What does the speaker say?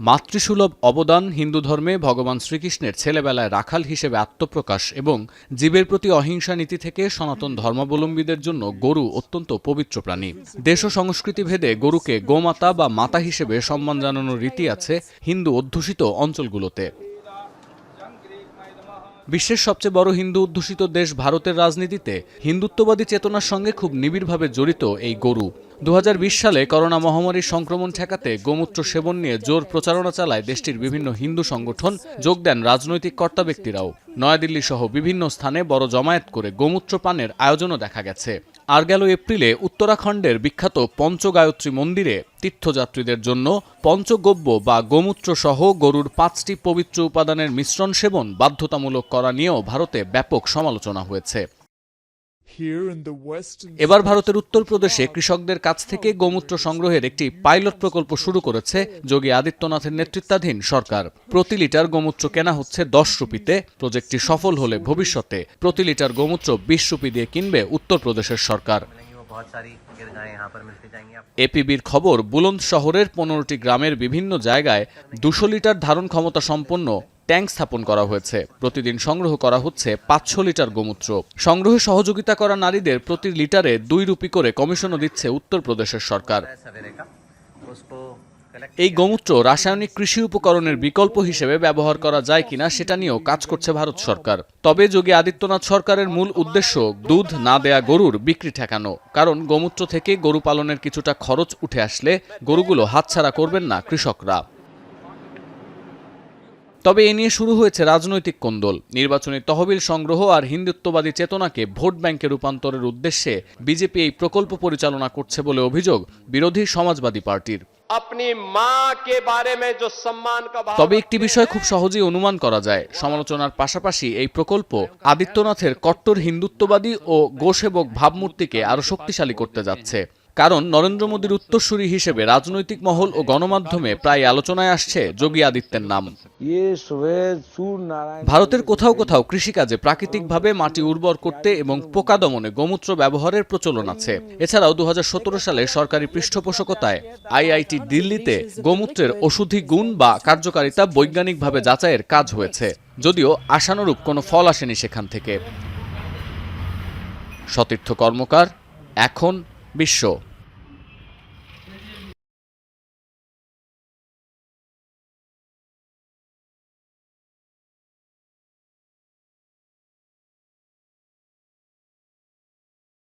মাতৃসুলভ অবদান হিন্দু ধর্মে ভগবান শ্রীকৃষ্ণের ছেলেবেলায় রাখাল হিসেবে আত্মপ্রকাশ এবং জীবের প্রতি অহিংসা নীতি থেকে সনাতন ধর্মাবলম্বীদের জন্য গরু অত্যন্ত পবিত্র প্রাণী। দেশ ও সংস্কৃতি ভেদে গরুকে গোমাতা বা মাতা হিসেবে সম্মান জানানোর রীতি আছে হিন্দু অধ্যুষিত অঞ্চলগুলোতে। বিশ্বের সবচেয়ে বড় হিন্দু অধ্যুষিত দেশ ভারতের রাজনীতিতে হিন্দুত্ববাদী চেতনার সঙ্গে খুব নিবিড়ভাবে জড়িত এই গরু। 2020 সালে করোনা মহামারীর সংক্রমণ ঠেকাতে গোমূত্র সেবন নিয়ে জোর প্রচারণা চালায় দেশটির বিভিন্ন হিন্দু সংগঠন, যোগ দেন রাজনৈতিক কর্তা ব্যক্তিরাও। নয়াদিল্লি সহ বিভিন্ন স্থানে বড় জমায়েত করে গোমূত্র পানের আয়োজনও দেখা গেছে। আর গেল এপ্রিলে উত্তরাখণ্ডের বিখ্যাত পঞ্চগায়ত্রী মন্দিরে তীর্থযাত্রীদের জন্য পঞ্চগব্য বা গোমূত্র সহ গরুর 5টি পবিত্র উপাদানের মিশ্রণ সেবন বাধ্যতামূলক করা নিয়েও ভারতে ব্যাপক সমালোচনা হয়েছে। এবার ভারতের উত্তরপ্রদেশে কৃষকদের কাছ থেকে গোমূত্র সংগ্রহের একটি পাইলট প্রকল্প শুরু করেছে যোগী আদিত্যনাথের নেতৃত্বাধীন সরকার। প্রতি লিটার গোমূত্র কেনা হচ্ছে 10 রুপিতে। প্রজেক্টটি সফল হলে ভবিষ্যতে প্রতি লিটার গোমূত্র 20 রুপি দিয়ে কিনবে উত্তরপ্রদেশের সরকার। এপিবির খবর, বুলন্দ শহরের 15টি গ্রামের বিভিন্ন জায়গায় 200 লিটার ধারণ ক্ষমতা সম্পন্ন ট্যাঙ্ক স্থাপন করা হয়েছে। প্রতিদিন সংগ্রহ করা হচ্ছে 500 লিটার গোমূত্র। সংগ্রহে সহযোগিতা করা নারীদের প্রতি লিটারে 2 রুপি করে কমিশনও দিচ্ছে উত্তরপ্রদেশের সরকার। এই গোমূত্র রাসায়নিক কৃষি উপকরণের বিকল্প হিসেবে ব্যবহার করা যায় কিনা সেটা নিয়েও কাজ করছে ভারত সরকার। তবে যোগী আদিত্যনাথ সরকারের মূল উদ্দেশ্য দুধ না দেয়া গরুর বিক্রি ঠেকানো। কারণ গোমূত্র থেকে গরু পালনের কিছুটা খরচ উঠে আসলে গরুগুলো হাতছাড়া করবেন না কৃষকরা। তবে এ নিয়ে শুরু হয়েছে রাজনৈতিক কোন্দল। নির্বাচনী তহবিল সংগ্রহ আর হিন্দুত্ববাদী চেতনাকে ভোট ব্যাংকে রূপান্তরের উদ্দেশ্যে বিজেপি এই প্রকল্প পরিচালনা করছে বলে অভিযোগ বিরোধী সমাজবাদী পার্টির। তবে একটি বিষয় খুব সহজেই অনুমান করা যায়, সমালোচনার পাশাপাশি এই প্রকল্প আদিত্যনাথের কট্টর হিন্দুত্ববাদী ও গোসেবক ভাবমূর্তিকে আরো শক্তিশালী করতে যাচ্ছে। কারণ নরেন্দ্র মোদীর উত্তরসূরি হিসেবে রাজনৈতিক মহল ও গণমাধ্যমে প্রায় আলোচনায় আসছে যোগী আদিত্যের নাম। ভারতের কোথাও কোথাও কৃষিকাজে প্রাকৃতিকভাবে মাটি উর্বর করতে এবং পোকা দমনে গোমূত্র ব্যবহারের প্রচলন আছে। এছাড়াও 2017 সালে সরকারি পৃষ্ঠপোষকতায় আইআইটি দিল্লিতে গোমূত্রের ওষুধি গুণ বা কার্যকারিতা বৈজ্ঞানিকভাবে যাচাইয়ের কাজ হয়েছে, যদিও আশানুরূপ কোনো ফল আসেনি সেখান থেকে। সতীর্থ কর্মকার, এখন বিশ্ব।